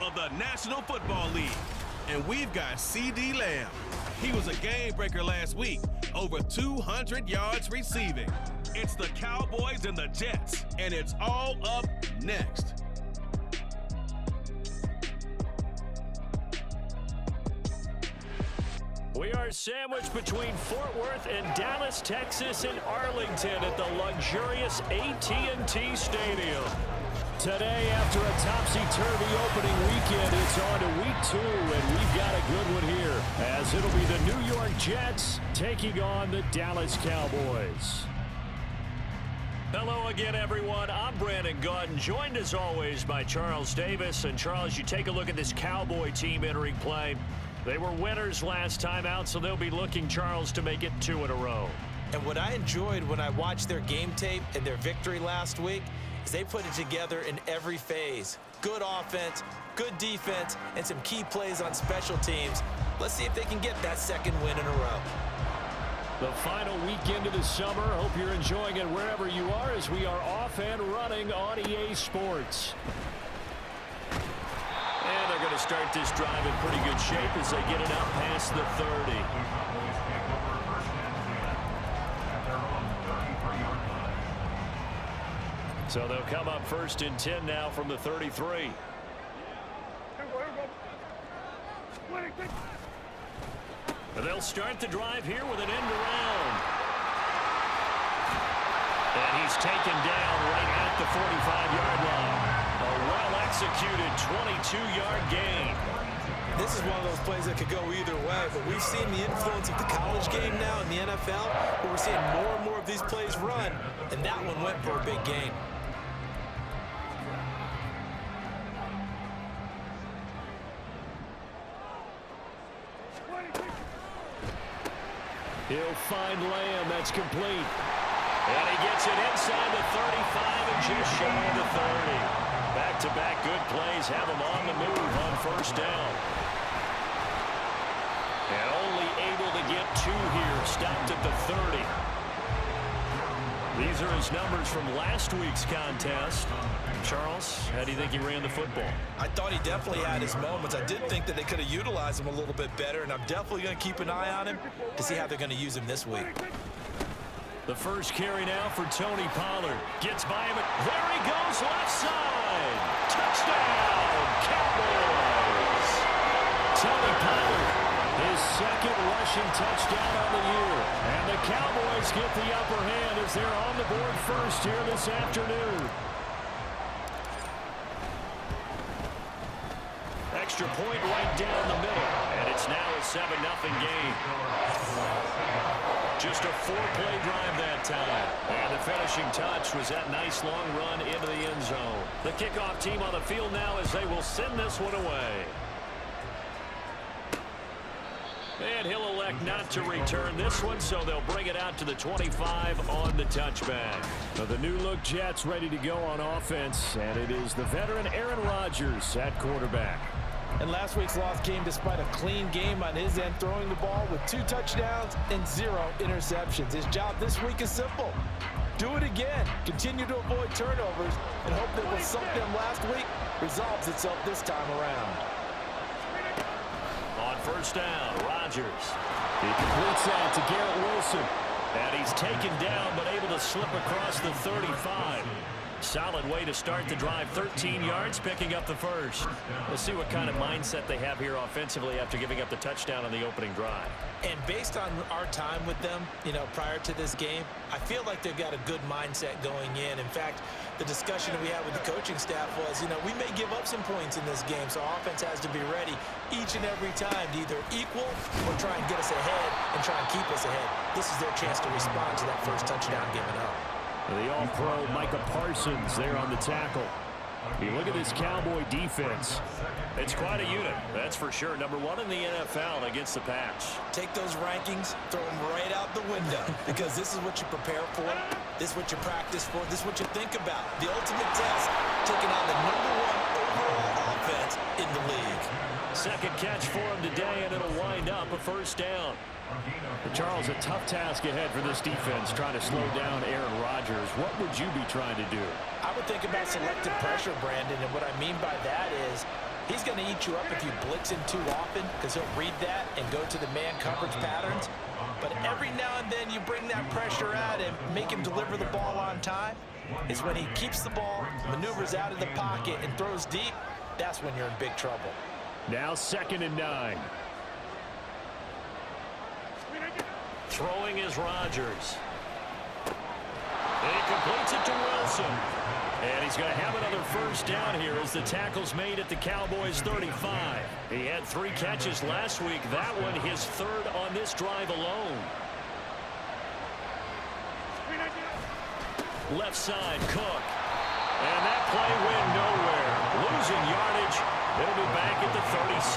of the National Football League. And we've got C.D. Lamb. He was a game breaker last week, over 200 yards receiving. It's the Cowboys and the Jets, and it's all up next. We are sandwiched between Fort Worth and Dallas, Texas, and Arlington at the luxurious AT&T Stadium. Today, after a topsy-turvy opening weekend, it's on to week 2, and we've got a good one here, as it'll be the New York Jets taking on the Dallas Cowboys. Hello again, everyone. I'm Brandon Gautin, joined as always by Charles Davis. And Charles, you take a look at this Cowboy team entering play. They were winners last time out, so they'll be looking, Charles, to make it 2 in a row. And what I enjoyed when I watched their game tape and their victory last week is they put it together in every phase. Good offense, good defense, and some key plays on special teams. Let's see if they can get that second win in a row. The final weekend of the summer. Hope you're enjoying it wherever you are as we are off and running on EA Sports. And they're going to start this drive in pretty good shape as they get it out past the 30. So they'll come up 1st and 10 now from the 33. And they'll start the drive here with an end around. And he's taken down right at the 45-yard line. A well-executed 22-yard gain. This is one of those plays that could go either way, but we've seen the influence of the college game now in the NFL, where we're seeing more and more of these plays run, and that one went for a big gain. He'll find Lamb. That's complete. And he gets it inside the 35 and just shy of the 30. Back-to-back good plays have him on the move on 1st down. And only able to get 2 here. Stopped at the 30. These are his numbers from last week's contest. Charles, how do you think he ran the football? I thought he definitely had his moments. I did think that they could have utilized him a little bit better, and I'm definitely going to keep an eye on him to see how they're going to use him this week. The first carry now for Tony Pollard. Gets by him. There he goes, left side. Touchdown, Cowboys. Tony Pollard, his 2nd rushing touchdown on the year. And the Cowboys get the upper hand as they're on the board first here this afternoon. Extra point right down the middle. And it's now a 7-0 game. Just a 4-play drive that time. And the finishing touch was that nice long run into the end zone. The kickoff team on the field now as they will send this one away. And he'll elect not to return this one, so they'll bring it out to the 25 on the touchback. Now the new-look Jets ready to go on offense, and it is the veteran Aaron Rodgers at quarterback. And last week's loss came despite a clean game on his end, throwing the ball with 2 touchdowns and 0 interceptions. His job this week is simple. Do it again. Continue to avoid turnovers and hope that what sunk them last week resolves itself this time around. On 1st down, Rodgers. He completes that to Garrett Wilson. And he's taken down but able to slip across the 35. Solid way to start the drive. 13 yards, picking up the first. Let's see what kind of mindset they have here offensively after giving up the touchdown on the opening drive. And based on our time with them, prior to this game, I feel like they've got a good mindset going in. In fact, the discussion that we had with the coaching staff was, we may give up some points in this game, so offense has to be ready each and every time to either equal or try and get us ahead and try and keep us ahead. This is their chance to respond to that first touchdown given up. The All-Pro Micah Parsons there on the tackle. You look at this Cowboy defense. It's quite a unit, that's for sure. Number 1 in the NFL against the pass. Take those rankings, throw them right out the window, because this is what you prepare for, this is what you practice for, this is what you think about. The ultimate test, taking on the number 1 overall offense in the league. Second catch for him today, and it'll wind up a 1st down. Charles, a tough task ahead for this defense, trying to slow down Aaron Rodgers. What would you be trying to do? I would think about selective pressure, Brandon, and what I mean by that is He's going to eat you up if you blitz him too often because he'll read that and go to the man coverage patterns. But every now and then you bring that pressure at him, make him deliver the ball on time. It's when he keeps the ball, maneuvers out of the pocket, and throws deep. That's when you're in big trouble. Now 2nd and 9. Throwing is Rodgers. He completes it to Wilson. And he's going to have another first down here as the tackle's made at the Cowboys' 35. He had 3 catches last week. That one his 3rd on this drive alone. Left side, Cook. And that play went nowhere. Losing yardage. It'll be back at the 36.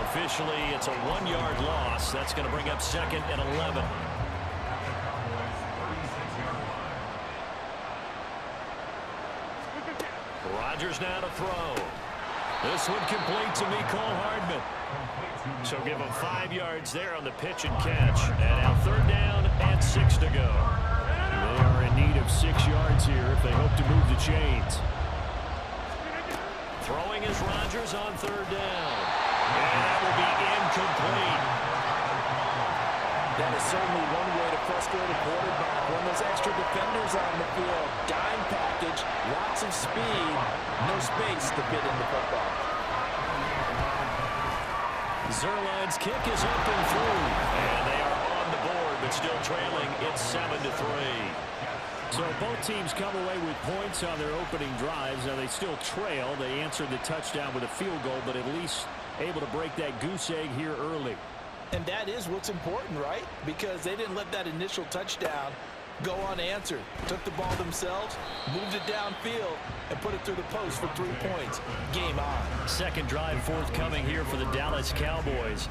Officially, it's a 1-yard loss. That's going to bring up 2nd and 11. Rodgers now to throw. This one complete to Mecole Hardman. So give him 5 yards there on the pitch and catch. And now 3rd down and 6 to go. They are in need of 6 yards here if they hope to move the chains. Throwing is Rodgers on 3rd down. And that will be incomplete. That is certainly one way to frustrate a quarterback when there's extra defenders on the field. Dime package, lots of speed, no space to fit in the football. Zuerlein's kick is up and through. And they are on the board, but still trailing. It's 7-3. So both teams come away with points on their opening drives. Now they still trail. They answered the touchdown with a field goal, but at least able to break that goose egg here early. And that is what's important, right? Because they didn't let that initial touchdown go unanswered. Took the ball themselves, moved it downfield, and put it through the post for 3 points. Game on. Second drive forthcoming here for the Dallas Cowboys.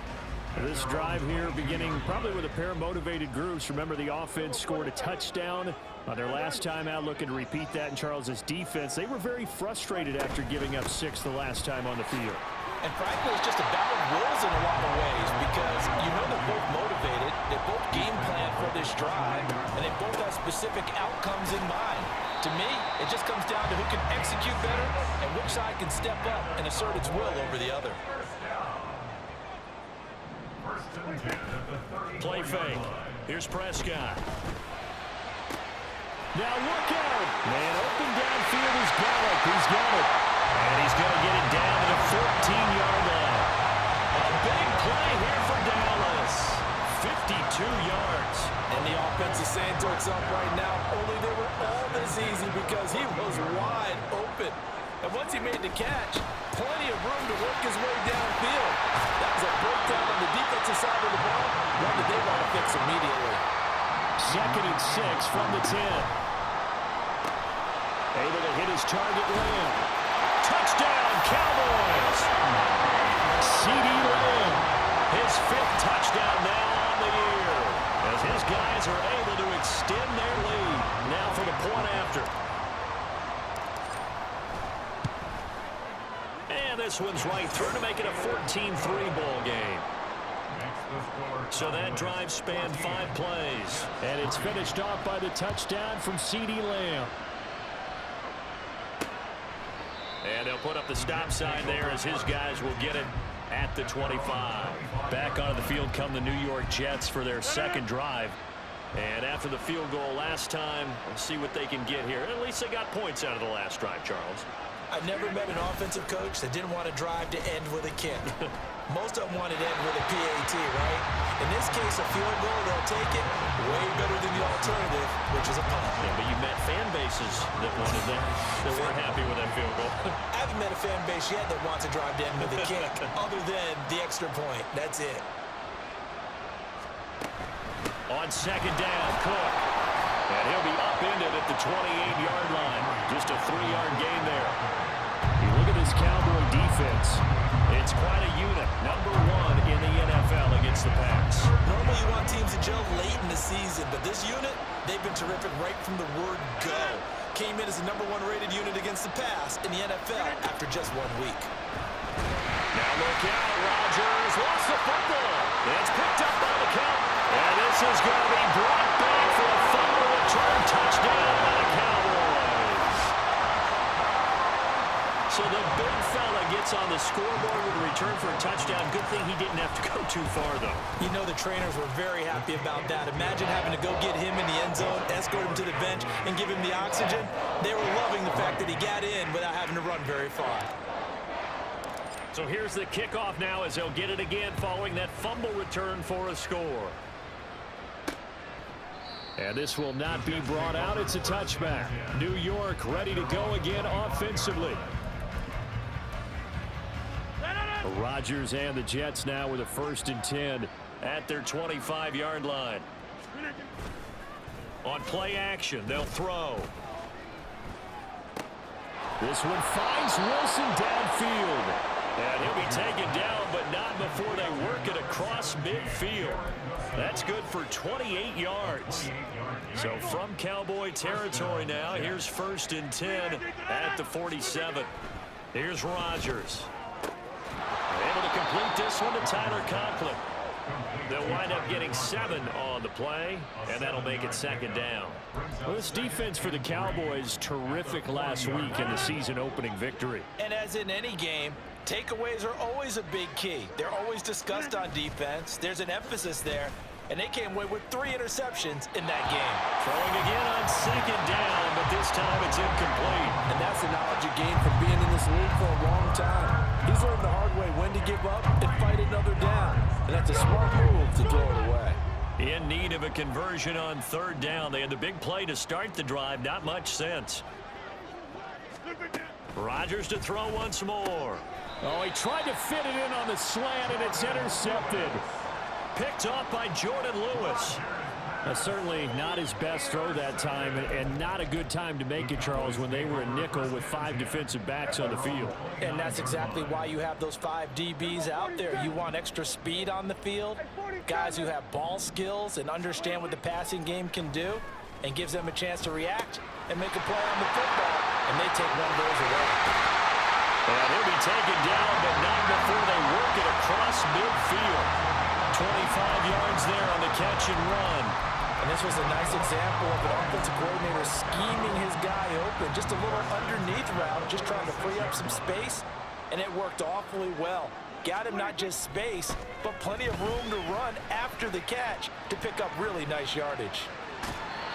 This drive here beginning probably with a pair of motivated groups. Remember, the offense scored a touchdown on their last time out, looking to repeat that in Charles's defense. They were very frustrated after giving up 6 the last time on the field. And frankly, it's just a battle of wills in a lot of ways because you know they're both motivated, they both game plan for this drive, and they both have specific outcomes in mind. To me, it just comes down to who can execute better and which side can step up and assert its will over the other. Play fake. Here's Prescott. Now look out. Man open downfield is Gallup. He's got it. And he's going to get it down to the 14-yard line. A big play here for Dallas. 52 yards. And the offense is saying to itself right now, only they were all this easy because he was wide open. And once he made the catch, plenty of room to work his way downfield. That was a breakdown on the defensive side of the ball. One that they want to fix immediately. 2nd and 6 from the 10. Able to hit his target Lamb. Touchdown, Cowboys! C.D. Lamb, his 5th touchdown now on the year, as his guys are able to extend their lead. Now for the point after. And this one's right through to make it a 14-3 ball game. So that drive spanned 5 plays. And it's finished off by the touchdown from C.D. Lamb. And they'll put up the stop sign there as his guys will get it at the 25. Back onto the field come the New York Jets for their 2nd drive. And after the field goal last time, we'll see what they can get here. At least they got points out of the last drive, Charles. I've never met an offensive coach that didn't want to drive to end with a kick. Most of them wanted to end with a PAT, right? In this case, a field goal, they'll take it way better than the alternative, which is a punt. Yeah, but you met fan bases that wanted that weren't happy with that field goal. I haven't met a fan base yet that wants to drive to end with a kick, other than the extra point. That's it. On 2nd down, Cook. And he'll be upended at the 28-yard line. Just a 3-yard gain there. You look at this Cowboy defense. It's quite a unit. Number 1 in the NFL against the pass. Normally you want teams to gel late in the season, but this unit, they've been terrific right from the word go. Came in as the number 1 rated unit against the pass in the NFL after just 1 week. Now look out, Rodgers lost the football. It's picked up by the count. And this is going to be brought back for a fumble return touchdown by the Cowboys. So the big fella gets Jets on the scoreboard with a return for a touchdown. Good thing he didn't have to go too far, though. You know the trainers were very happy about that. Imagine having to go get him in the end zone, escort him to the bench, and give him the oxygen. They were loving the fact that he got in without having to run very far. So here's the kickoff now as they'll get it again following that fumble return for a score. And this will not be brought out. It's a touchback. New York ready to go again offensively. Rodgers and the Jets now with a 1st and 10 at their 25-yard line. On play action, they'll throw. This one finds Wilson downfield. And he'll be taken down, but not before they work it across midfield. That's good for 28 yards. So from Cowboy territory now, here's 1st and 10 at the 47. Here's Rodgers. Able to complete this one to Tyler Conklin. They'll wind up getting 7 on the play, and that'll make it 2nd down. Well, this defense for the Cowboys, terrific last week in the season-opening victory. And as in any game, takeaways are always a big key. They're always discussed on defense. There's an emphasis there, and they came away with 3 interceptions in that game. Throwing again on 2nd down, but this time it's incomplete. And that's the knowledge you gain from being in this league for a long time. He's learned the hard way when to give up and fight another down. And that's a smart move to throw it away. In need of a conversion on 3rd down. They had the big play to start the drive. Not much sense. Rodgers to throw once more. Oh, he tried to fit it in on the slant, and it's intercepted. Picked off by Jordan Lewis. Certainly not his best throw that time, and not a good time to make it, Charles, when they were a nickel with 5 defensive backs on the field. And that's exactly why you have those 5 DBs out there. You want extra speed on the field, guys who have ball skills and understand what the passing game can do, and gives them a chance to react and make a play on the football, and they take one of those away. And he'll be taken down, but not before they work it across midfield. 25 yards there on the catch and run. And this was a nice example of an offensive coordinator scheming his guy open. Just a little underneath route, just trying to free up some space, and it worked awfully well. Got him not just space, but plenty of room to run after the catch to pick up really nice yardage.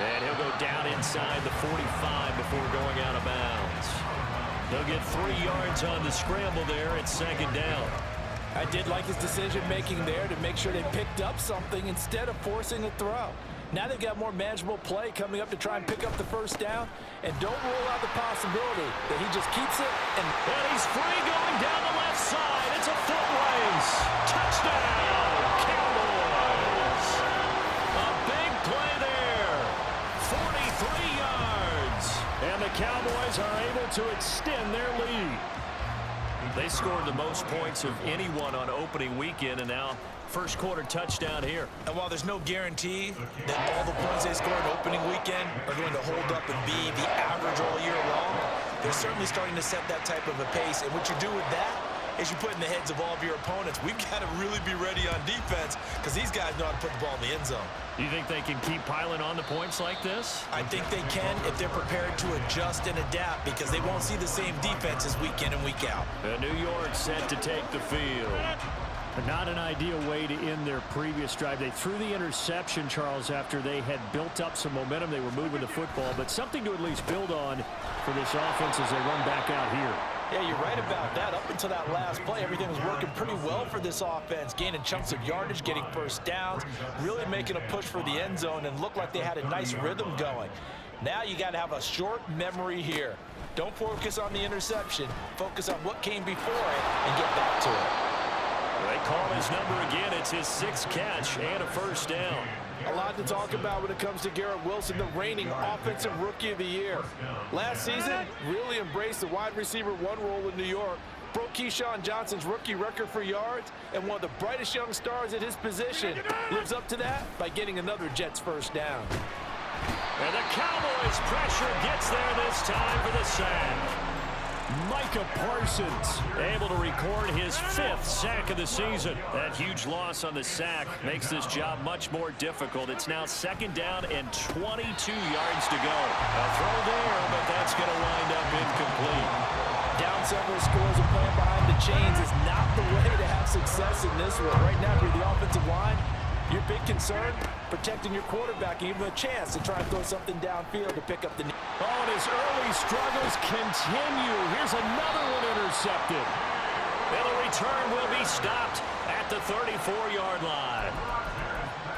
And he'll go down inside the 45 before going out of bounds. They'll get 3 yards on the scramble there at 2nd down. I did like his decision-making there to make sure they picked up something instead of forcing a throw. Now they've got more manageable play coming up to try and pick up the 1st down. And don't rule out the possibility that he just keeps it. And he's free going down the left side. It's a foot race. Touchdown, Cowboys. A big play there. 43 yards. And the Cowboys are able to extend their lead. They scored the most points of anyone on opening weekend, and now 1st quarter touchdown here. And while there's no guarantee that all the points they scored opening weekend are going to hold up and be the average all year long, they're certainly starting to set that type of a pace. And what you do with that is you put in the heads of all of your opponents, we've got to really be ready on defense because these guys know how to put the ball in the end zone. You think they can keep piling on the points like this? I think they can if they're prepared to adjust and adapt because they won't see the same defenses week in and week out. New York set to take the field. Not an ideal way to end their previous drive. They threw the interception, Charles, after they had built up some momentum. They were moving the football, but something to at least build on for this offense as they run back out here. Yeah, you're right about that. Up until that last play, everything was working pretty well for this offense, gaining chunks of yardage, getting 1st downs, really making a push for the end zone, and looked like they had a nice rhythm going. Now you got to have a short memory here. Don't focus on the interception. Focus on what came before it and get back to it. They call his number again. It's his 6th catch and a 1st down. A lot to talk about when it comes to Garrett Wilson, the reigning Offensive Rookie of the Year. Last season, really embraced the wide receiver 1 role in New York, broke Keyshawn Johnson's rookie record for yards, and one of the brightest young stars at his position lives up to that by getting another Jets 1st down. And the Cowboys pressure gets there this time for the sack. Micah Parsons able to record his 5th sack of the season. That huge loss on the sack makes this job much more difficult. It's now 2nd down and 22 yards to go. A throw there, but that's going to wind up incomplete. Down several scores and playing behind the chains is not the way to have success in this one. Right now, if you're the offensive line, your big concern, protecting your quarterback, and give him a chance to try and throw something downfield to pick up the knee. Oh, and his early struggles continue. Here's another one intercepted. And the return will be stopped at the 34-yard line.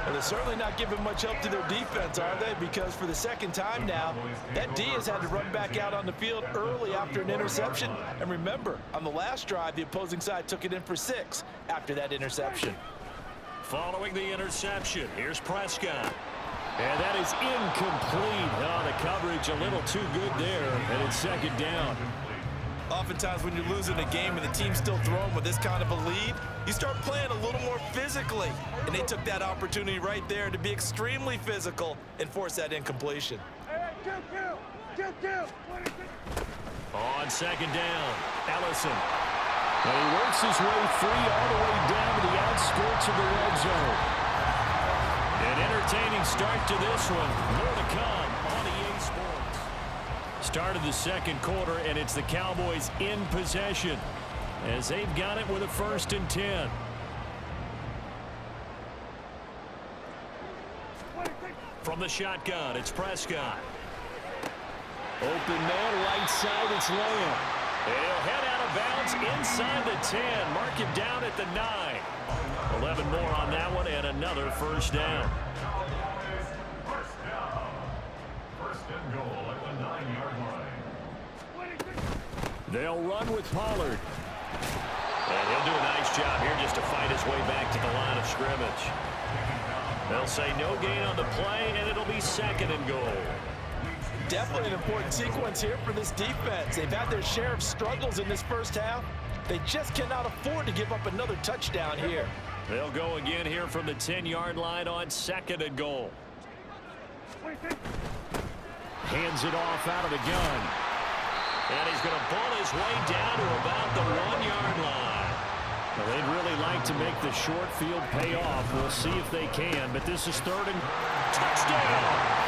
Well, they're certainly not giving much help to their defense, are they? Because for the second time now, that D has had to run back out on the field early after an interception. And remember, on the last drive, the opposing side took it in for 6 after that interception. Following the interception, here's Prescott. And that is incomplete. Oh, the coverage a little too good there, and it's second down. Oftentimes when you're losing a game and the team's still throwing with this kind of a lead, you start playing a little more physically. And they took that opportunity right there to be extremely physical and force that incompletion. On second down, Ellison. And he works his way free all the way down to the outskirts of the red zone. An entertaining start to this one. More to come on EA Sports. Start of the second quarter, and it's the Cowboys in possession as they've got it with a 1st and 10. From the shotgun, it's Prescott. Open man, right side, it's Lamb. And he'll head out of bounds inside the 10. Mark him down at the 9. 11 more on that one, and another 1st down. First and goal at the 9-yard line. They'll run with Pollard. And he'll do a nice job here just to fight his way back to the line of scrimmage. They'll say no gain on the play, and it'll be 2nd and goal. Definitely an important sequence here for this defense. They've had their share of struggles in this first half. They just cannot afford to give up another touchdown here. They'll go again here from the 10-yard line on 2nd and goal. Hands it off out of the gun. And he's going to pull his way down to about the 1-yard line. Well, they'd really like to make the short field pay off. We'll see if they can, but this is 3rd and touchdown.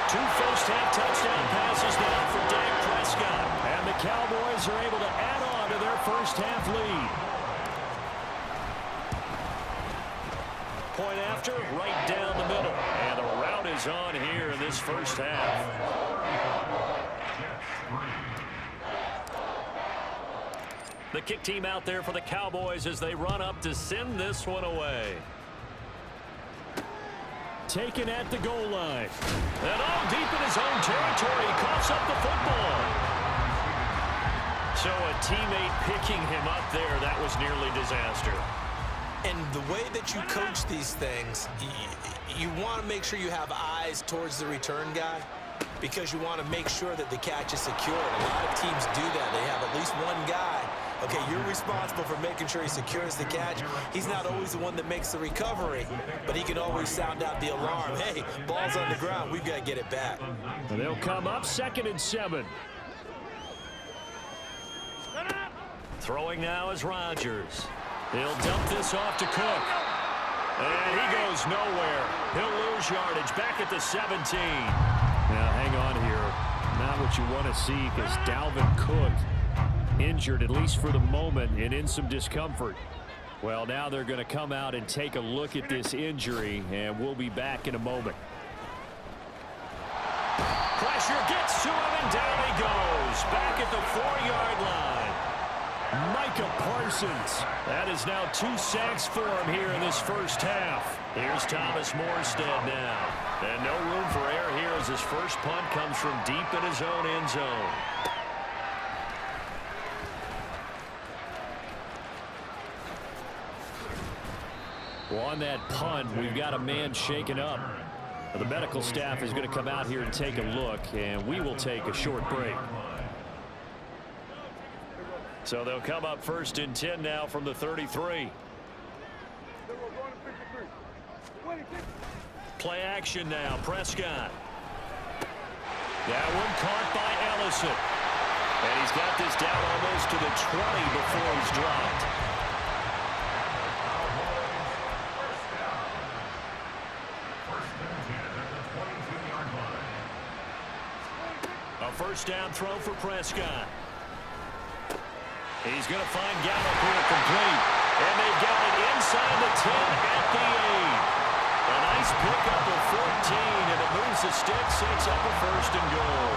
2 first-half touchdown passes now for Dak Prescott. And the Cowboys are able to add on to their first-half lead. Point after, right down the middle. And the route is on here in this first half. The kick team out there for the Cowboys as they run up to send this one away. Taken at the goal line. And all deep in his own territory, he coughs up the football. So a teammate picking him up there, that was nearly disaster. And the way that you coach these things, you want to make sure you have eyes towards the return guy because you want to make sure that the catch is secure. And a lot of teams do that. They have at least one guy. Okay, you're responsible for making sure he secures the catch. He's not always the one that makes the recovery, but he can always sound out the alarm. Hey, ball's on the ground. We've got to get it back. And they'll come up 2nd and 7. Throwing now is Rodgers. He'll dump this off to Cook. And he goes nowhere. He'll lose yardage back at the 17. Now, hang on here. Not what you want to see because Dalvin Cook injured, at least for the moment, and in some discomfort. Well, now they're going to come out and take a look at this injury, and we'll be back in a moment. Pressure gets to him, and down he goes. Back at the 4-yard line. Micah Parsons. That is now 2 sacks for him here in this first half. Here's Thomas Morstead now. And no room for error here as his first punt comes from deep in his own end zone. Well, on that punt, we've got a man shaken up. The medical staff is going to come out here and take a look, and we will take a short break. So they'll come up 1st and 10 now from the 33. Play action now, Prescott. That one caught by Ellison. And he's got this down almost to the 20 before he's dropped. A 1st down throw for Prescott. He's going to find Gallup 10 at the 8. A nice pickup of 14, and it moves the stick, sets up a 1st and goal.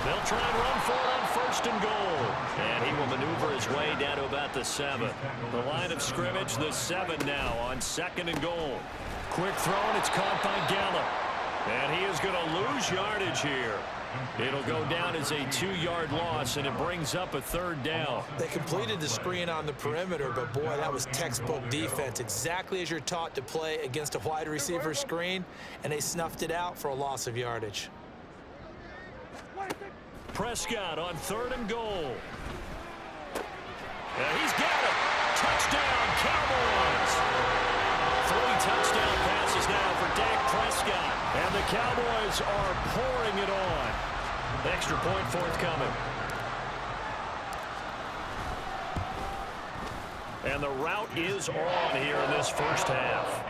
They'll try and run for it on 1st and goal. And he will maneuver his way down to about the 7. The line of scrimmage, the 7 now on 2nd and goal. Quick throw, and it's caught by Gallup. And he is going to lose yardage here. It'll go down as a 2-yard loss, and it brings up a 3rd down. They completed the screen on the perimeter, but boy, that was textbook defense. Exactly as you're taught to play against a wide receiver screen, and they snuffed it out for a loss of yardage. Prescott on 3rd and goal. And he's got it. Touchdown, Cowboys. 3 touchdown passes now for Dak Prescott. And the Cowboys are pouring it on. Extra point forthcoming. And the route is on here in this first half.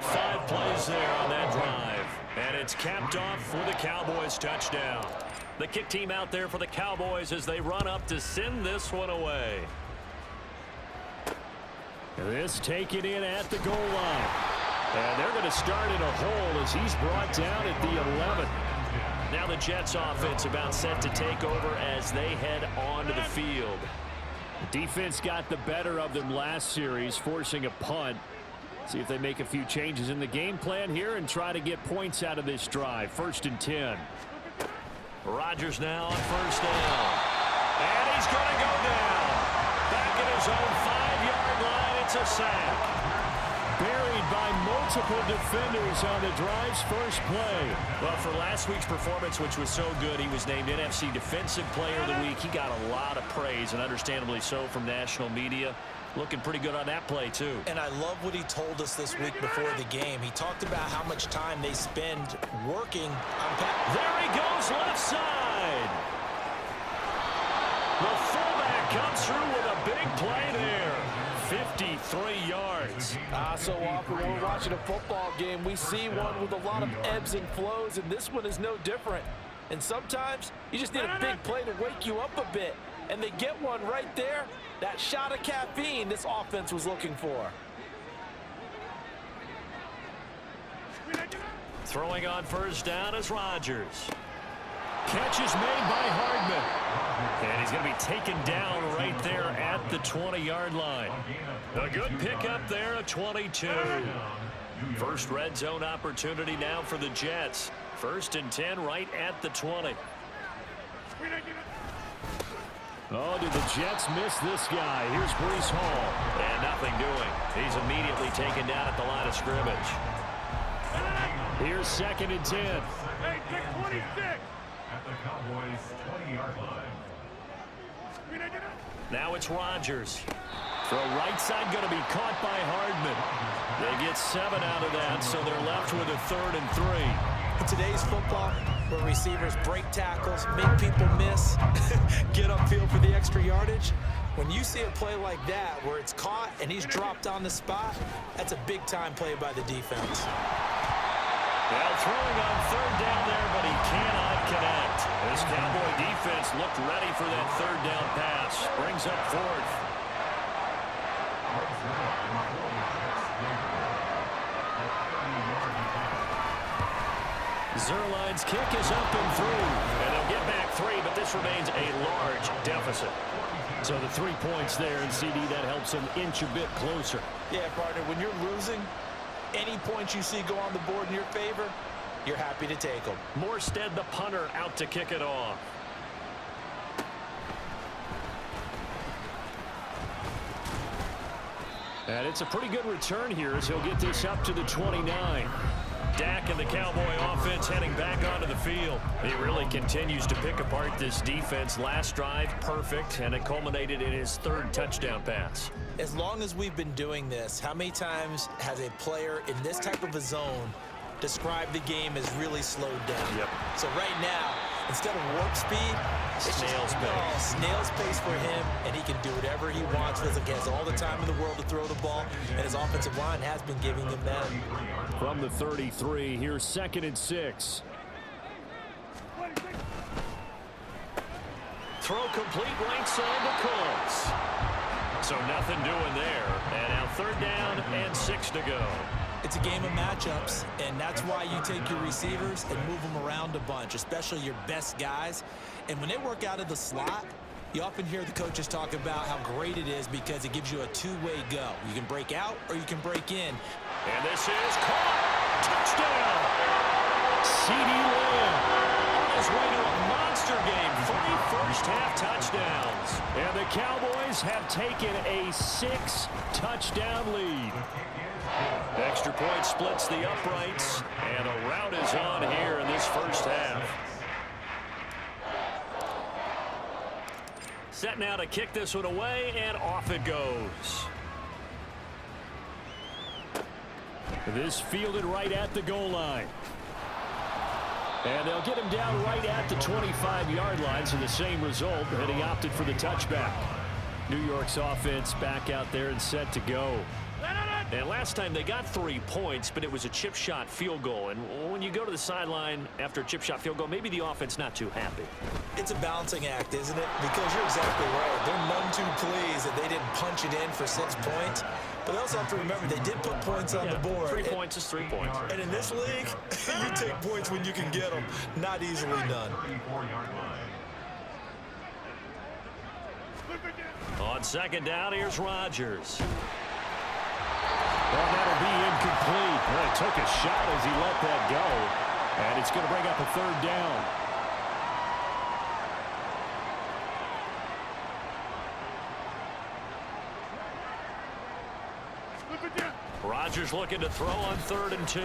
5 plays there on that drive. And it's capped off for the Cowboys touchdown. The kick team out there for the Cowboys as they run up to send this one away. This taken in at the goal line. And they're going to start in a hole as he's brought down at the 11. Now the Jets offense about set to take over as they head onto the field. The defense got the better of them last series, forcing a punt. See if they make a few changes in the game plan here and try to get points out of this drive. 1st and 10. Rodgers now on 1st down. And he's going to go down. Back at his own 5-yard line, it's a sack. Buried by multiple defenders on the drive's first play. Well, for last week's performance, which was so good, he was named NFC Defensive Player of the Week. He got a lot of praise, and understandably so, from national media. Looking pretty good on that play, too. And I love what he told us this week before the game. He talked about how much time they spend working on pass. There he goes, left side. The fullback comes through with a big play there. 53 yards. So often when we're watching a football game, we see one with a lot of ebbs and flows, and this one is no different. And sometimes you just need a big play to wake you up a bit. And they get one right there. That shot of caffeine this offense was looking for. Throwing on 1st down is Rodgers. Catch is made by Hardman. And he's going to be taken down right there at the 20-yard line. A good pickup there at 22. First red zone opportunity now for the Jets. 1st and 10 right at the 20. Oh, did the Jets miss this guy? Here's Breece Hall. And nothing doing. He's immediately taken down at the line of scrimmage. Here's 2nd and 10. Hey, pick 26. At the Cowboys' 20-yard line. Now it's Rodgers. Throw right side going to be caught by Hardman. They get 7 out of that, so they're left with a 3rd and 3. In today's football, where receivers break tackles, make people miss, get upfield for the extra yardage, when you see a play like that where it's caught and he's dropped on the spot, that's a big-time play by the defense. Well, throwing on 3rd down there, but he cannot connect. This Cowboy defense looked ready for that 3rd down pass. Brings up 4th. Zerline's kick is up and through. And they'll get back 3, but this remains a large deficit. So the 3 points there, and CD, that helps them inch a bit closer. Yeah, partner, when you're losing, any points you see go on the board in your favor, you're happy to take them. Morstead, the punter, out to kick it off. And it's a pretty good return here as he'll get this up to the 29. Dak and the Cowboy offense heading back onto the field. He really continues to pick apart this defense. Last drive, perfect, and it culminated in his 3rd touchdown pass. As long as we've been doing this, how many times has a player in this type of a zone described the game as really slowed down? Yep. So right now, instead of warp speed, it's snail's pace. Snail's pace for him, and he can do whatever he wants. Feels like he has all the time in the world to throw the ball, and his offensive line has been giving him that. From the 33, here's 2nd and 6. Throw complete right side to Colts. So nothing doing there. And now 3rd down and 6 to go. It's a game of matchups, and that's why you take your receivers and move them around a bunch, especially your best guys. And when they work out of the slot, you often hear the coaches talk about how great it is because it gives you a two-way go. You can break out or you can break in. And this is caught. Touchdown. C.D. Lamb on his way to a monster game. 3 first-half touchdowns. And the Cowboys have taken a 6-touchdown lead. Extra point splits the uprights, and a rout is on here in this first half. Set now to kick this one away, and off it goes. This fielded right at the goal line. And they'll get him down right at the 25-yard line, so the same result, and he opted for the touchback. New York's offense back out there and set to go. And last time they got 3 points, but it was a chip shot field goal. And when you go to the sideline after a chip shot field goal, maybe the offense not too happy. It's a balancing act, isn't it? Because you're exactly right. They're none too pleased that they didn't punch it in for 6 points. But they also have to remember they did put points on the board. 3 points is 3 points. And in this league, you take points when you can get them. Not easily done. On 2nd down, here's Rodgers. Well, that'll be incomplete. Well, he took a shot as he let that go. And it's going to bring up a 3rd down. Rodgers looking to throw on 3rd and 2.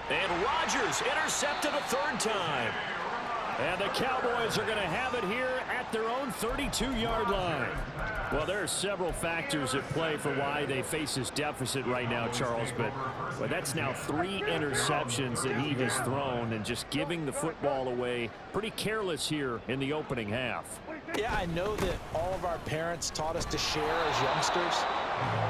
And Rodgers intercepted a 3rd time. And the Cowboys are going to have it here at their own 32-yard line. Well, there are several factors at play for why they face this deficit right now, Charles. But that's now 3 interceptions that he has thrown and just giving the football away. Pretty careless here in the opening half. Yeah, I know that all of our parents taught us to share as youngsters.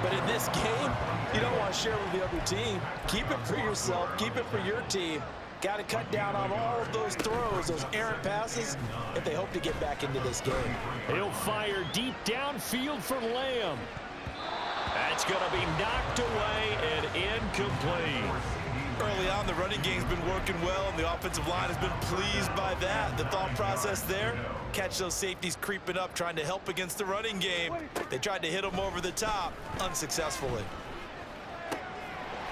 But in this game, you don't want to share with the other team. Keep it for yourself. Keep it for your team. Got to cut down on all of those throws, those errant passes, if they hope to get back into this game. He'll fire deep downfield for Lamb. That's going to be knocked away and incomplete. Early on, the running game's been working well, and the offensive line has been pleased by that. The thought process there, catch those safeties creeping up, trying to help against the running game. They tried to hit them over the top, unsuccessfully.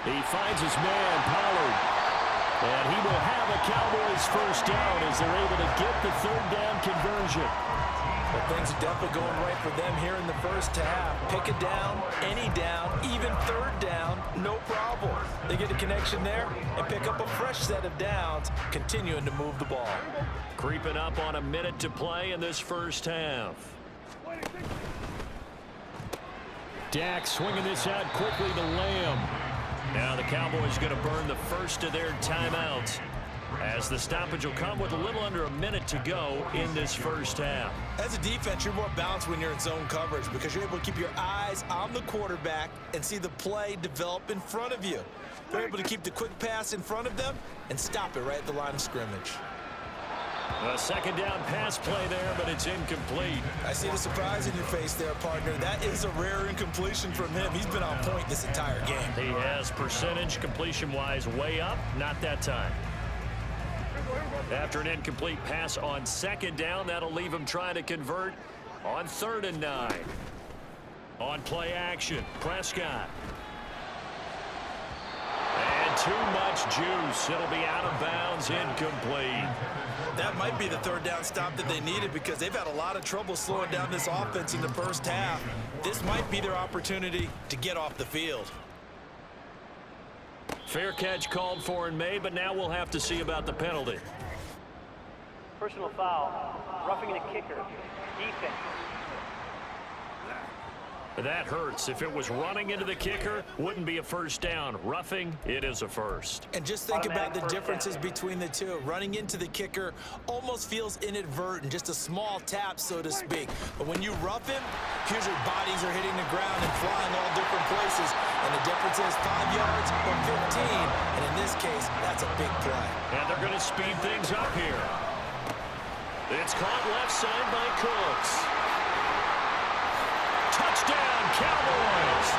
He finds his man, Pollard. And he will have a Cowboys first down as they're able to get the 3rd down conversion. But things are definitely going right for them here in the first half. Pick a down, any down, even 3rd down, no problem. They get a connection there and pick up a fresh set of downs, continuing to move the ball. Creeping up on a minute to play in this first half. Dak swinging this out quickly to Lamb. Now the Cowboys going to burn the first of their timeouts as the stoppage will come with a little under a minute to go in this first half. As a defense, you're more balanced when you're in zone coverage because you're able to keep your eyes on the quarterback and see the play develop in front of you. They're able to keep the quick pass in front of them and stop it right at the line of scrimmage. A 2nd down pass play there, but it's incomplete. I see the surprise in your face there, partner. That is a rare incompletion from him. He's been on point this entire game. He has percentage completion-wise way up, not that time. After an incomplete pass on 2nd down, that'll leave him trying to convert on 3rd and 9. On play action, Prescott. And too much juice. It'll be out of bounds, incomplete. That might be the 3rd down stop that they needed because they've had a lot of trouble slowing down this offense in the first half. This might be their opportunity to get off the field. Fair catch called for and made, but now we'll have to see about the penalty. Personal foul, roughing the kicker, defense. That hurts. If it was running into the kicker, wouldn't be a first down. Roughing, it is a first. And just think about the differences between the two. Running into the kicker almost feels inadvertent, just a small tap, so to speak. But when you rough him, usually bodies are hitting the ground and flying all different places. And the difference is 5 yards or 15. And in this case, that's a big play. And they're going to speed things up here. caught left side by Cooks. Touchdown, Cowboys!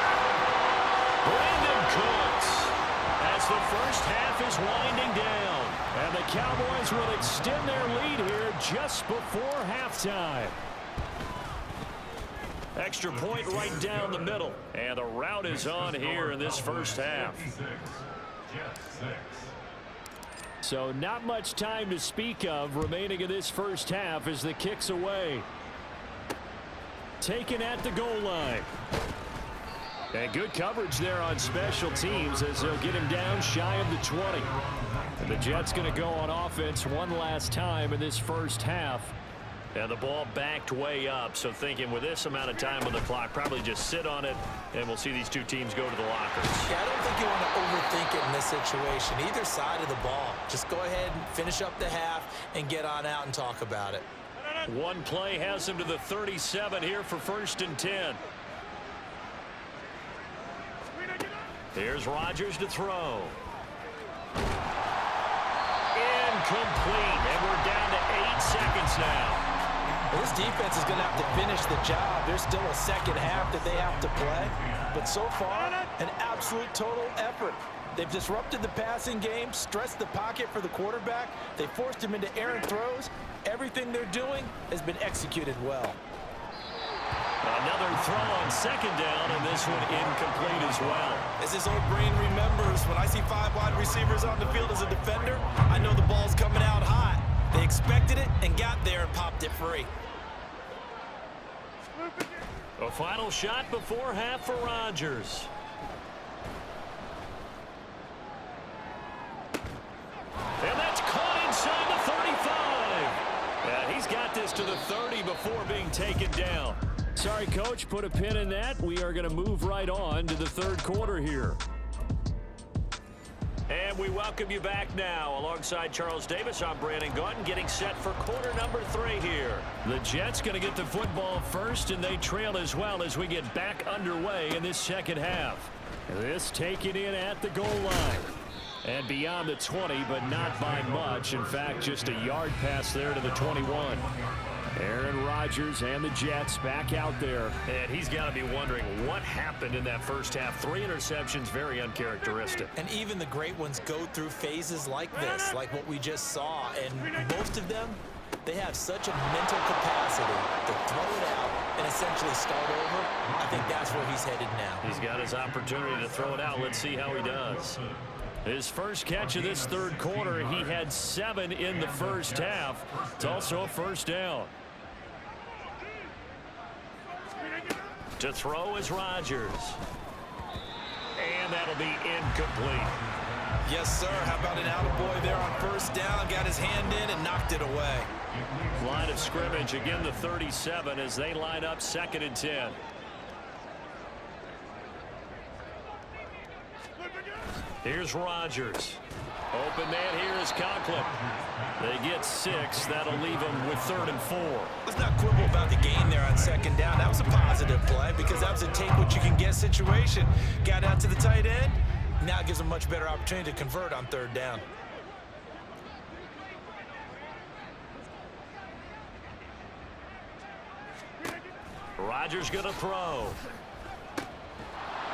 Brandon Cooks, as the first half is winding down. And the Cowboys will extend their lead here just before halftime. Extra point right down the middle. And the route is on here in this first half. So not much time to speak of remaining in this first half as the kick's away. Taken at the goal line. And good coverage there on special teams as they'll get him down shy of the 20. And the Jets going to go on offense one last time in this first half. And the ball backed way up, so thinking with this amount of time on the clock, probably just sit on it, and we'll see these two teams go to the lockers. Yeah, I don't think you want to overthink it in this situation. Either side of the ball. Just go ahead and finish up the half and get on out and talk about it. One play has him to the 37 here for 1st and 10. Here's Rodgers to throw. Incomplete, and we're down to 8 seconds now. Well, this defense is going to have to finish the job. There's still a second half that they have to play. But so far, an absolute total effort. They've disrupted the passing game, stressed the pocket for the quarterback. They forced him into errant throws. Everything they're doing has been executed well. Another throw on 2nd down, and this one incomplete as well. As his old brain remembers, when I see 5 wide receivers on the field as a defender, I know the ball's coming out hot. They expected it and got there and popped it free. A final shot before half for Rodgers. And that's caught inside the 35. And he's got this to the 30 before being taken down. Sorry, Coach, put a pin in that. We are going to move right on to the 3rd quarter here. And we welcome you back now. Alongside Charles Davis, I'm Brandon Gaudin, getting set for quarter number 3 here. The Jets going to get the football first, and they trail as well as we get back underway in this second half. This taken in at the goal line. And beyond the 20, but not by much. In fact, just a yard pass there to the 21. Aaron Rodgers and the Jets back out there. And he's got to be wondering what happened in that first half. 3 interceptions, very uncharacteristic. And even the great ones go through phases like this, like what we just saw. And most of them, they have such a mental capacity to throw it out and essentially start over. I think that's where he's headed now. He's got his opportunity to throw it out. Let's see how he does. His first catch of this 3rd quarter, he had 7 in the first half. It's also a first down. To throw is Rodgers. And that'll be incomplete. Yes, sir. How about an attaboy there on 1st down? Got his hand in and knocked it away. Line of scrimmage, again the 37 as they line up 2nd and 10. Here's Rodgers. Open man here is Conklin. They get 6. That'll leave them with 3rd and 4. Let's not quibble about the gain there on 2nd down. That was a positive play because that was a take-what-you-can-get situation. Got out to the tight end. Now it gives them a much better opportunity to convert on 3rd down. Rodgers going to throw.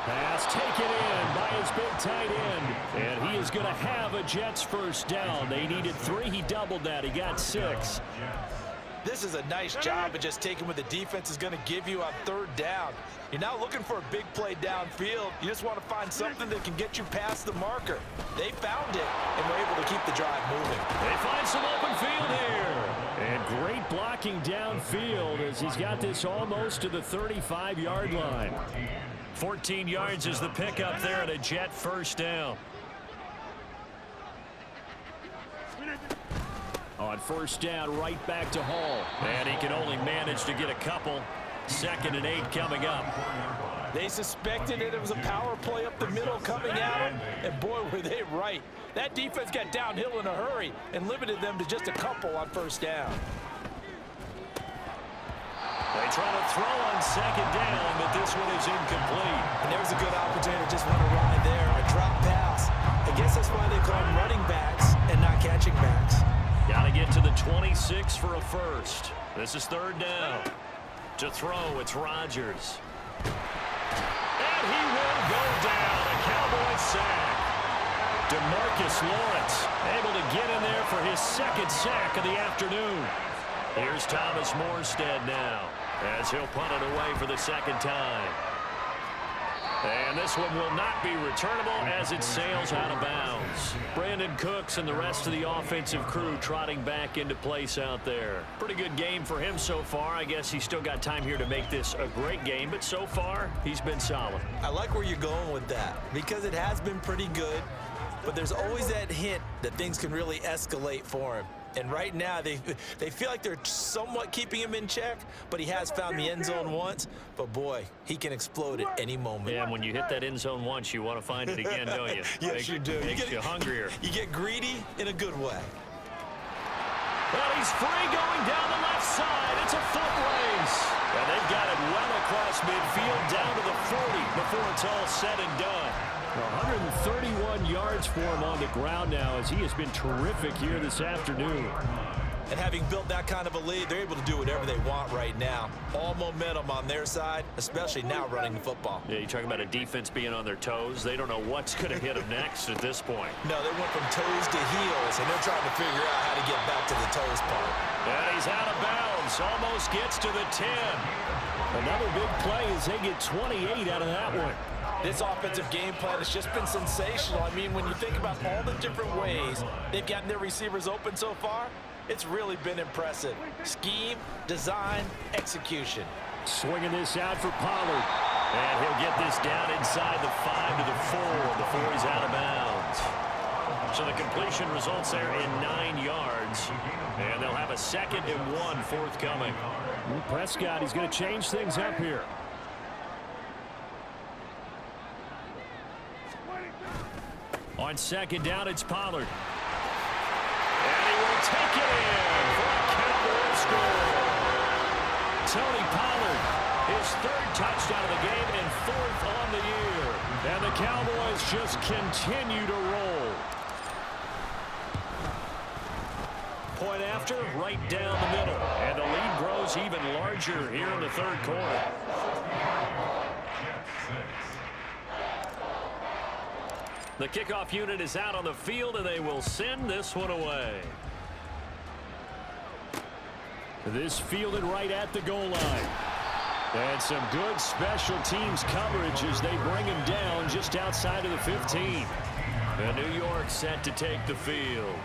Pass taken in by his big tight end. And he is going to have a Jets first down. They needed 3. He doubled that. He got 6. This is a nice job of just taking what the defense is going to give you on 3rd down. You're not looking for a big play downfield. You just want to find something that can get you past the marker. They found it and were able to keep the drive moving. They find some open field here. And great blocking downfield as he's got this almost to the 35-yard line. 14 yards is the pickup there at a Jet first down. On 1st down, right back to Hall. And he can only manage to get a couple. 2nd and 8 coming up. They suspected it was a power play up the middle coming at them, and boy, were they right. That defense got downhill in a hurry and limited them to just a couple on 1st down. They try to throw on 2nd down, but this one is incomplete. And there was a good opportunity to just run a ride there, a drop pass. I guess that's why they call them running backs and not catching backs. Got to get to the 26 for a first. This is third down. To throw, it's Rodgers. And he will go down. A Cowboys sack. DeMarcus Lawrence able to get in there for his second sack of the afternoon. Here's Thomas Morstead now as he'll punt it away for the second time. And this one will not be returnable as it sails out of bounds. Brandon Cooks and the rest of the offensive crew trotting back into place out there. Pretty good game for him so far. I guess he's still got time here to make this a great game, but so far he's been solid. I like where you're going with that because it has been pretty good, but there's always that hint that things can really escalate for him. And right now, they feel like they're somewhat keeping him in check, but he has found the end zone once. But, boy, he can explode at any moment. Yeah, and when you hit that end zone once, you want to find it again, don't you? Yes, you do. Makes you hungrier. You get greedy in a good way. Well, he's free going down the left side. It's a foot race. And they've got it well across midfield down to the 40 before it's all said and done. 131 yards for him on the ground now as he has been terrific here this afternoon. And having built that kind of a lead, they're able to do whatever they want right now. All momentum on their side, especially now running the football. Yeah, you're talking about a defense being on their toes. They don't know what's going to hit them next at this point. No, they went from toes to heels, and they're trying to figure out how to get back to the toes part. And he's out of bounds. Almost gets to the 10. Another big play as they get 28 out of that one. This offensive game plan has just been sensational. I mean, when you think about all the different ways they've gotten their receivers open so far, it's really been impressive. Scheme, design, execution. Swinging this out for Pollard. And he'll get this down inside the 5 to the 4 before he's out of bounds. So the completion results there in 9 yards. And they'll have a 2nd and 1 forthcoming. Prescott, he's going to change things up here. On 2nd down, it's Pollard. And he will take it in for a Cowboys score. Tony Pollard, his 3rd touchdown of the game and 4th on the year. And the Cowboys just continue to roll. Point after, right down the middle. And the lead grows even larger here in the 3rd quarter. The kickoff unit is out on the field, and they will send this one away. This fielded right at the goal line. And some good special teams coverage as they bring him down just outside of the 15. And New York set to take the field.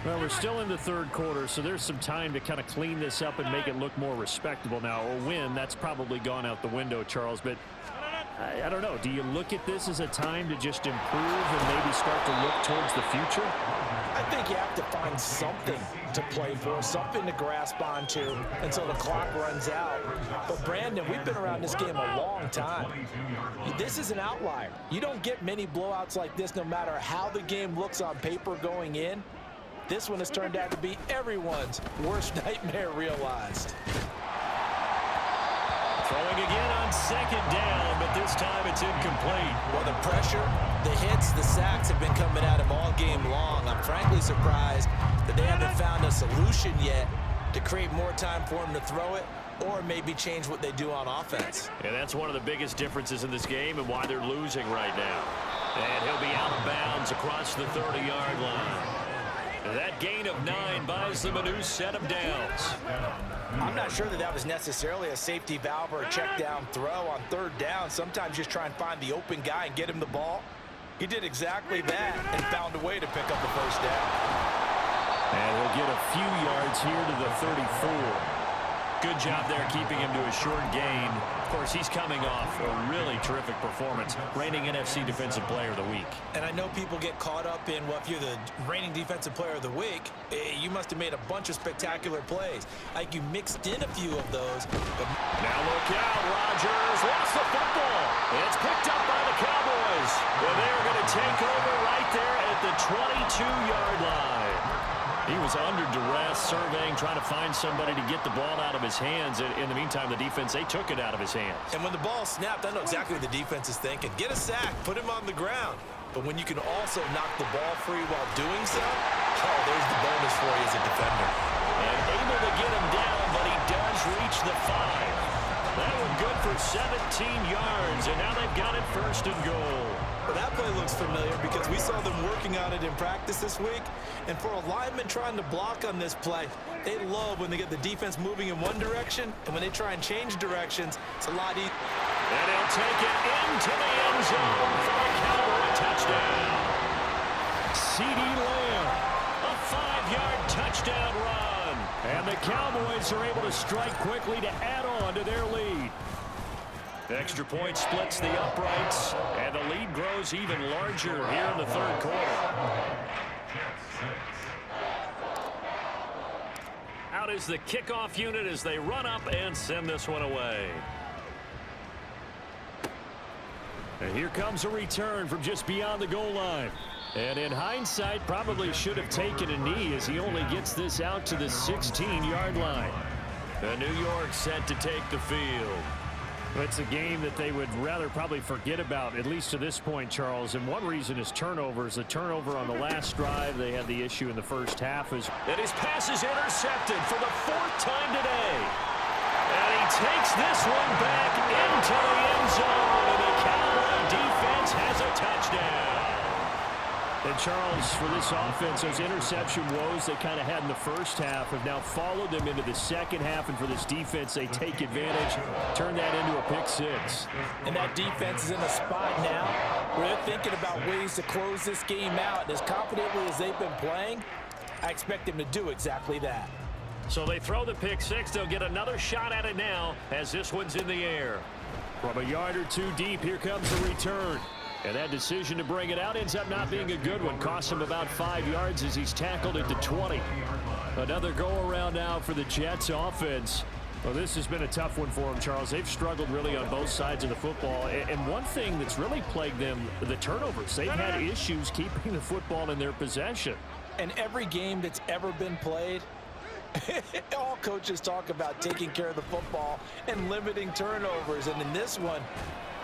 Well, we're still in the 3rd quarter, so there's some time to kind of clean this up and make it look more respectable now. A win, that's probably gone out the window, Charles, but I don't know. Do you look at this as a time to just improve and maybe start to look towards the future? I think you have to find something to play for, something to grasp onto until the clock runs out. But, Brandon, we've been around this game a long time. This is an outlier. You don't get many blowouts like this no matter how the game looks on paper going in. This one has turned out to be everyone's worst nightmare realized. Throwing again on 2nd down, but this time it's incomplete. Well, the pressure, the hits, the sacks have been coming at him all game long. I'm frankly surprised that they haven't found a solution yet to create more time for him to throw it or maybe change what they do on offense. And that's one of the biggest differences in this game and why they're losing right now. And he'll be out of bounds across the 30-yard line. And that gain of 9 buys them a new set of downs. I'm not sure that was necessarily a safety valve or a check down throw on 3rd down. Sometimes just try and find the open guy and get him the ball. He did exactly that and found a way to pick up the 1st down. And he'll get a few yards here to the 34. Good job there keeping him to a short gain. Of course, he's coming off a really terrific performance, reigning NFC Defensive Player of the Week. And I know people get caught up in, well, if you're the reigning Defensive Player of the Week, you must have made a bunch of spectacular plays. Like you mixed in a few of those. But now look out, Rodgers lost the football. It's picked up by the Cowboys. Well, they're going to take over right there at the 22-yard line. He was under duress, surveying, trying to find somebody to get the ball out of his hands. In the meantime, the defense, they took it out of his hands. And when the ball snapped, I know exactly what the defense is thinking. Get a sack, put him on the ground. But when you can also knock the ball free while doing so, oh, there's the bonus for you as a defender. reach the 5. That one good for 17 yards, and now they've got it 1st and goal. Well, that play looks familiar because we saw them working on it in practice this week. And for a lineman trying to block on this play, they love when they get the defense moving in one direction, and when they try and change directions, it's a lot easier. And he'll take it into the end zone for a Cowboy touchdown. C.D. Lamb, a 5-yard touchdown run. And the Cowboys are able to strike quickly to add on to their lead. Extra point splits the uprights, and the lead grows even larger here in the 3rd quarter. Out is the kickoff unit as they run up and send this one away. And here comes a return from just beyond the goal line. And in hindsight, probably should have taken a knee as he only gets this out to the 16-yard line. And New York set to take the field. It's a game that they would rather probably forget about, at least to this point, Charles. And one reason is turnovers. The turnover on the last drive, they had the issue in the first half. And his pass is intercepted for the 4th time today. And he takes this one back into the end zone. And the Cowboy defense has a touchdown. And Charles, for this offense, those interception woes they kind of had in the first half have now followed them into the second half. And for this defense, they take advantage, turn that into a pick-6. And that defense is in a spot now where they're thinking about ways to close this game out. And as confidently as they've been playing, I expect them to do exactly that. So they throw the pick-6. They'll get another shot at it now as this one's in the air. From a yard or two deep, here comes the return. And that decision to bring it out ends up not being a good one. Costs him about 5 yards as he's tackled at the 20. Another go-around now for the Jets offense. Well, this has been a tough one for them, Charles. They've struggled really on both sides of the football. And one thing that's really plagued them, the turnovers. They've had issues keeping the football in their possession. And every game that's ever been played, all coaches talk about taking care of the football and limiting turnovers. And in this one,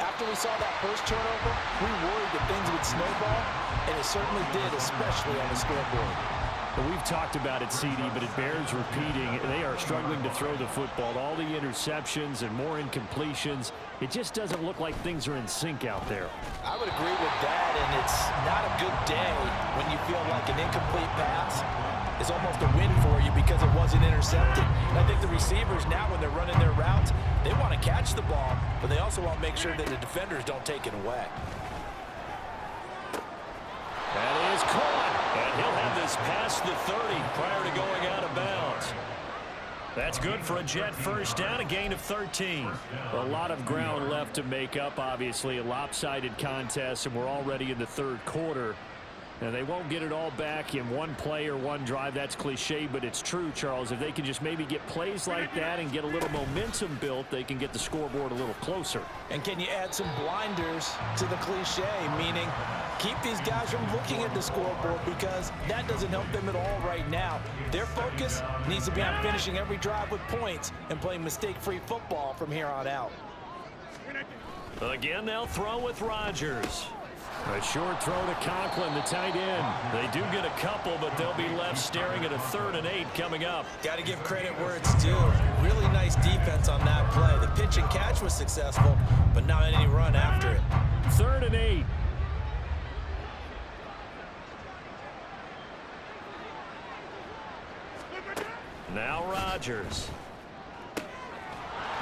after we saw that first turnover, we worried that things would snowball, and it certainly did, especially on the scoreboard. Well, we've talked about it, CD, but it bears repeating. They are struggling to throw the football. All the interceptions and more incompletions. It just doesn't look like things are in sync out there. I would agree with that, and it's not a good day when you feel like an incomplete pass is almost a win for you because it wasn't intercepted. And I think the receivers now, when they're running their routes, they want to catch the ball, but they also want to make sure that the defenders don't take it away. That is caught, and he'll have this past the 30 prior to going out of bounds. That's good for a Jet first down, a gain of 13. A lot of ground left to make up, obviously. A lopsided contest, and we're already in the 3rd quarter. And they won't get it all back in one play or one drive. That's cliche, but it's true, Charles. If they can just maybe get plays like that and get a little momentum built, they can get the scoreboard a little closer. And can you add some blinders to the cliche, meaning keep these guys from looking at the scoreboard because that doesn't help them at all right now. Their focus needs to be on finishing every drive with points and playing mistake-free football from here on out. Again, they'll throw with Rodgers. A short throw to Conklin, the tight end. They do get a couple, but they'll be left staring at a 3rd and 8 coming up. Got to give credit where it's due. Really nice defense on that play. The pitch and catch was successful, but not any run after it. 3rd and 8. Now Rodgers.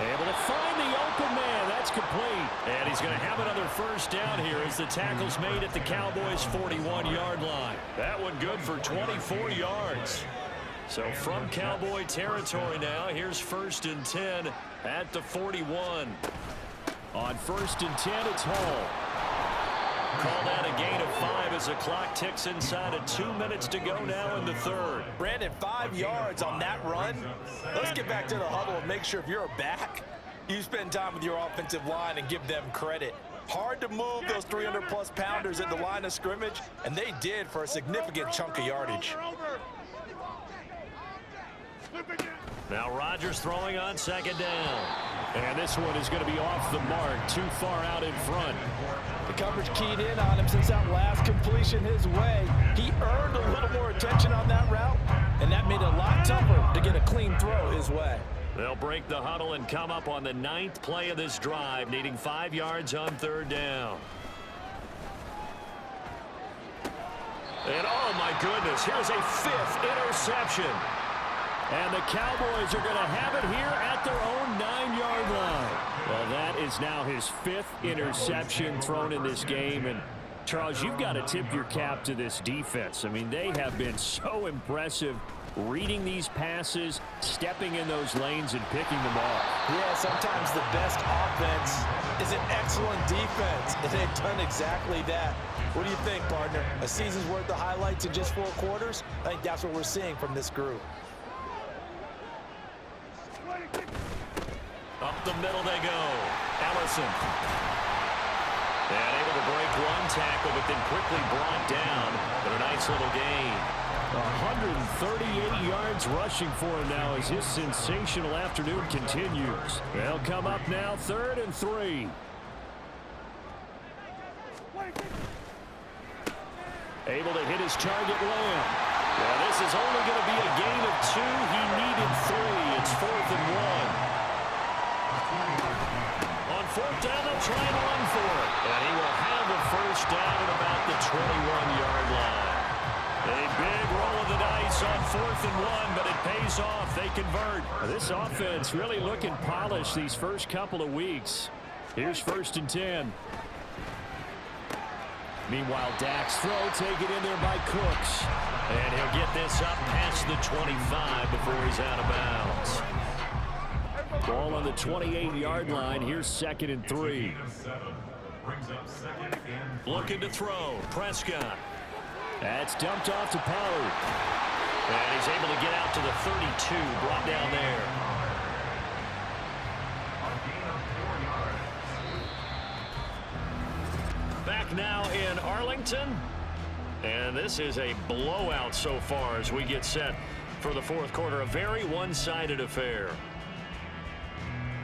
Able to find the open man. That's complete. And he's going to have another first down here as the tackle's made at the Cowboys' 41-yard line. That one good for 24 yards. So from Cowboy territory now, here's 1st and 10 at the 41. On 1st and 10, it's Hall. Called out a gain of 5 as the clock ticks inside of 2 minutes to go now in the 3rd. Brandon, 5 yards on that run. Let's get back to the huddle and make sure if you're a back, you spend time with your offensive line and give them credit. Hard to move those 300-plus pounders at the line of scrimmage, and they did for a significant chunk of yardage. Now Rodgers throwing on 2nd down. And this one is going to be off the mark, too far out in front. The coverage keyed in on him since that last completion his way. He earned a little more attention on that route, and that made it a lot tougher to get a clean throw his way. They'll break the huddle and come up on the 9th play of this drive, needing 5 yards on 3rd down. And oh my goodness, here's a 5th interception. And the Cowboys are going to have it here at their own 9-yard line. Well, that is now his 5th interception thrown in this game. And Charles, you've got to tip your cap to this defense. I mean, they have been so impressive reading these passes, stepping in those lanes, and picking them off. Yeah, sometimes the best offense is an excellent defense, and they've done exactly that. What do you think, partner? A season's worth of highlights in just 4 quarters? I think that's what we're seeing from this group. Up the middle they go. Ellison. And able to break 1 tackle, but then quickly brought down. But a nice little gain. 138 yards rushing for him now as his sensational afternoon continues. They'll come up now 3rd and 3. Able to hit his target, Lamb. Well, this is only going to be a gain of 2. He needed 3. It's 4th and 1. On 4th down, they'll try and run for it. And he will have a 1st down at about the 21-yard line. A big roll of the dice on 4th and 1, but it pays off. They convert. This offense really looking polished these first couple of weeks. Here's 1st and 10. Meanwhile, Dak's throw taken in there by Cooks. And he'll get this up past the 25 before he's out of bounds. Ball on the 28-yard line. Here's 2nd and 3. Looking to throw. Prescott. That's dumped off to Pollard. And he's able to get out to the 32. Brought down there. Back now in Arlington. And this is a blowout so far as we get set for the 4th quarter. A very one-sided affair.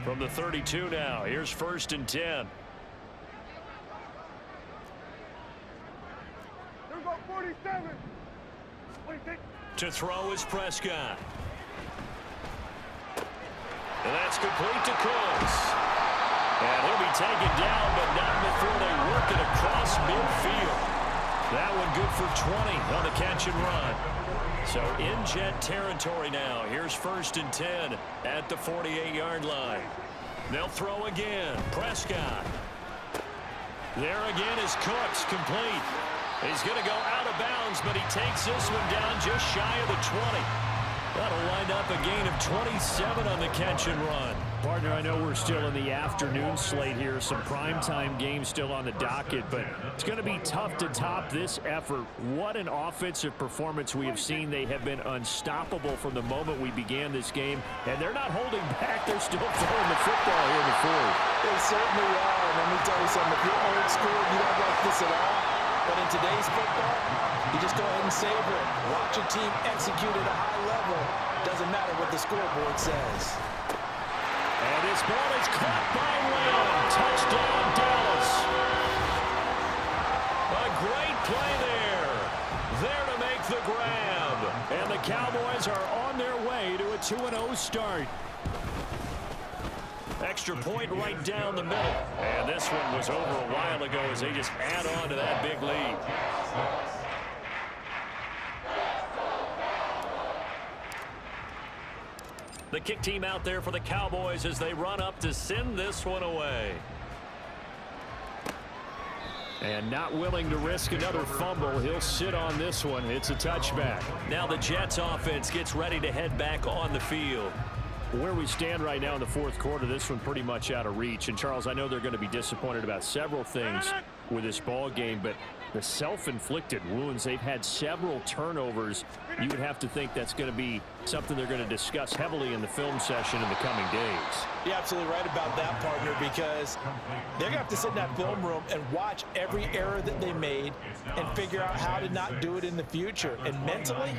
From the 32 now, here's 1st and 10. To throw is Prescott. And that's complete to Cooks. And he'll be taken down, but not before they work it across midfield. That one good for 20 on the catch and run. So in Jet territory now. Here's 1st and 10 at the 48-yard line. They'll throw again. Prescott. There again is Cooks, complete. He's going to go out of bounds, but he takes this one down just shy of the 20. That'll wind up a gain of 27 on the catch and run. Partner, I know we're still in the afternoon slate here. Some primetime games still on the docket, but it's going to be tough to top this effort. What an offensive performance we have seen. They have been unstoppable from the moment we began this game, and they're not holding back. They're still throwing the football here in the 4th. They certainly are. And let me tell you something. If you're old school, you don't like this at all. But in today's football, you just go ahead and savor it. Watch your team execute at a high level. Doesn't matter what the scoreboard says. And this ball is caught by Lamb. Touchdown, Dallas. A great play there. There to make the grab. And the Cowboys are on their way to a 2-0 start. Extra point right down the middle. And this one was over a while ago as they just add on to that big lead. The kick team out there for the Cowboys as they run up to send this one away. And not willing to risk another fumble. He'll sit on this one. It's a touchback. Now the Jets offense gets ready to head back on the field. Where we stand right now in the 4th quarter, this one pretty much out of reach. And, Charles, I know they're going to be disappointed about several things with this ball game, but the self-inflicted wounds, they've had several turnovers. You would have to think that's going to be something they're going to discuss heavily in the film session in the coming days. You're absolutely right about that, partner, because they're going to have to sit in that film room and watch every error that they made and figure out how to not do it in the future. And mentally,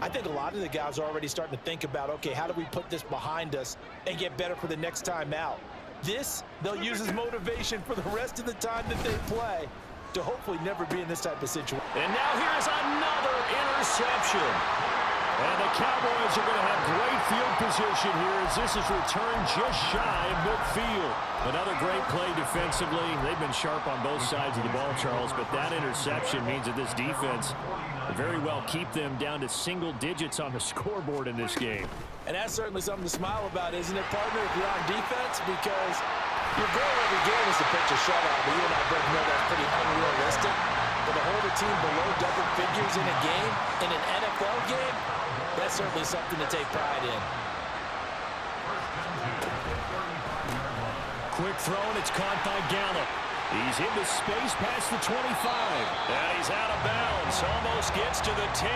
I think a lot of the guys are already starting to think about, okay, how do we put this behind us and get better for the next time out? This, they'll use as motivation for the rest of the time that they play to hopefully never be in this type of situation. And now here's another interception. And the Cowboys are going to have great field position here as this is returned just shy of midfield. Another great play defensively. They've been sharp on both sides of the ball, Charles, but that interception means that this defense will very well keep them down to single digits on the scoreboard in this game. And that's certainly something to smile about, isn't it, partner, if you're on defense? Because your goal every game is to pitch a shutout, but you and I both know that's pretty unrealistic. But to hold a team below double figures in a game, in an NFL game, that's certainly something to take pride in. Quick throw, and it's caught by Gallup. He's into space past the 25. And he's out of bounds. Almost gets to the 10.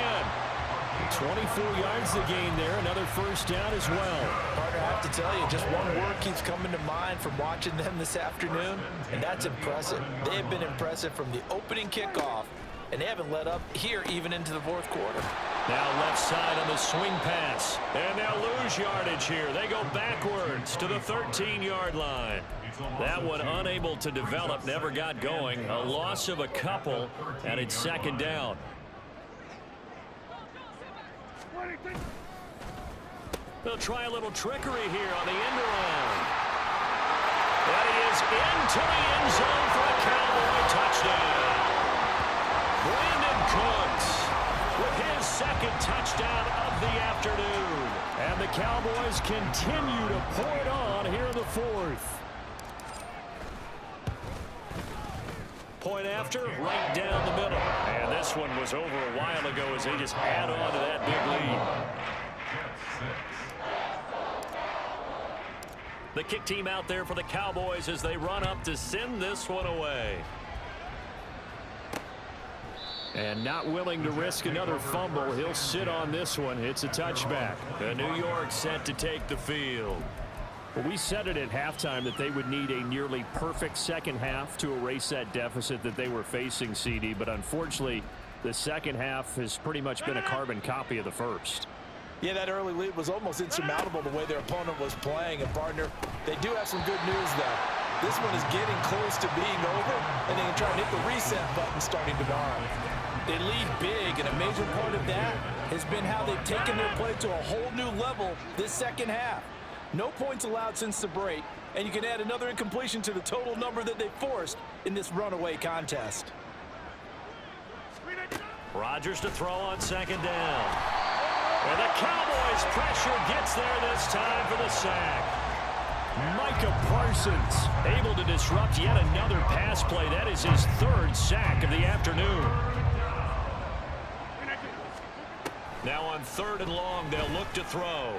24 yards the gain there. Another first down as well. Partner, I have to tell you, just one word keeps coming to mind from watching them this afternoon, and that's impressive. They have been impressive from the opening kickoff, and they haven't let up here even into the fourth quarter. Now left side on the swing pass. And they'll lose yardage here. They go backwards to the 13-yard line. That one unable to develop, never got going. A loss of a couple, and it's second down. They'll try a little trickery here on the end around. And he is into the end zone for a Cowboy touchdown. Brandon Cooks with his second touchdown of the afternoon. And the Cowboys continue to pour it on here in the fourth. Point after, right down the middle. And this one was over a while ago as they just add on to that big lead. The kick team out there for the Cowboys as they run up to send this one away. And not willing to risk another fumble. He'll sit on this one. It's a touchback. The New York set to take the field. Well, we said it at halftime that they would need a nearly perfect second half to erase that deficit that they were facing, CD. But unfortunately, the second half has pretty much been a carbon copy of the first. Yeah, that early lead was almost insurmountable the way their opponent was playing. And, partner, they do have some good news, though. This one is getting close to being over, and they can try and hit the reset button starting tomorrow. They lead big, and a major part of that has been how they've taken their play to a whole new level this second half. No points allowed since the break, and you can add another incompletion to the total number that they forced in this runaway contest. Rodgers to throw on second down. And the Cowboys pressure gets there this time for the sack. Micah Parsons able to disrupt yet another pass play. That is his third sack of the afternoon. Now on third and long, they'll look to throw.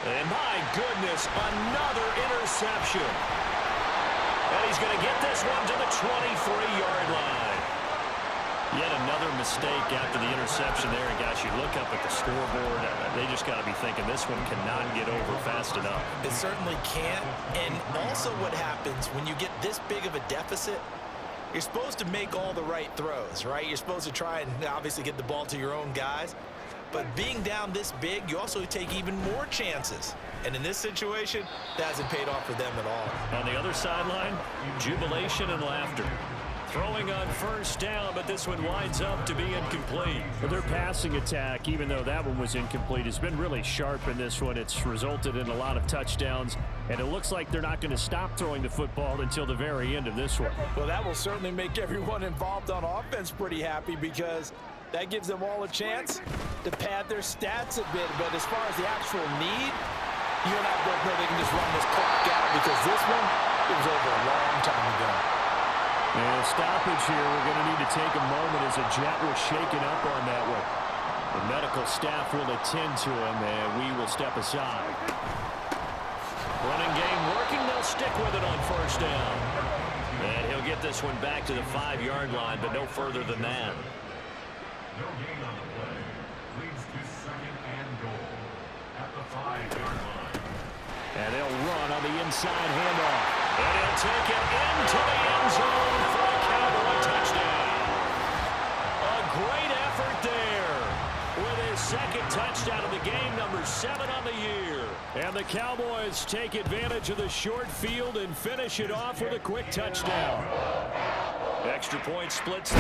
And my goodness, another interception. And he's going to get this one to the 23-yard line. Yet another mistake after the interception there. And gosh, you look up at the scoreboard, they just got to be thinking this one cannot get over fast enough. It certainly can't. And also what happens when you get this big of a deficit, you're supposed to make all the right throws, right? You're supposed to try and obviously get the ball to your own guys. But being down this big, you also take even more chances. And in this situation, that hasn't paid off for them at all. On the other sideline, jubilation and laughter. Throwing on first down, but this one winds up to be incomplete. But their passing attack, even though that one was incomplete, has been really sharp in this one. It's resulted in a lot of touchdowns, and it looks like they're not going to stop throwing the football until the very end of this one. Well, that will certainly make everyone involved on offense pretty happy because that gives them all a chance to pad their stats a bit. But as far as the actual need, you and I both know they can just run this clock out because this one, it was over a long time ago. And a stoppage here. We're going to need to take a moment as a jet was shaken up on that one. The medical staff will attend to him, and we will step aside. Running game working. They'll stick with it on first down. And he'll get this one back to the 5-yard line, but no further than that. No gain on the play. Leads to second and goal at the 5-yard line. And they'll run on the inside handoff. And he'll take it into the end zone for a Cowboy touchdown. A great effort there with his second touchdown of the game, number 7 on the year. And the Cowboys take advantage of the short field and finish it off with a quick touchdown. Extra point splits.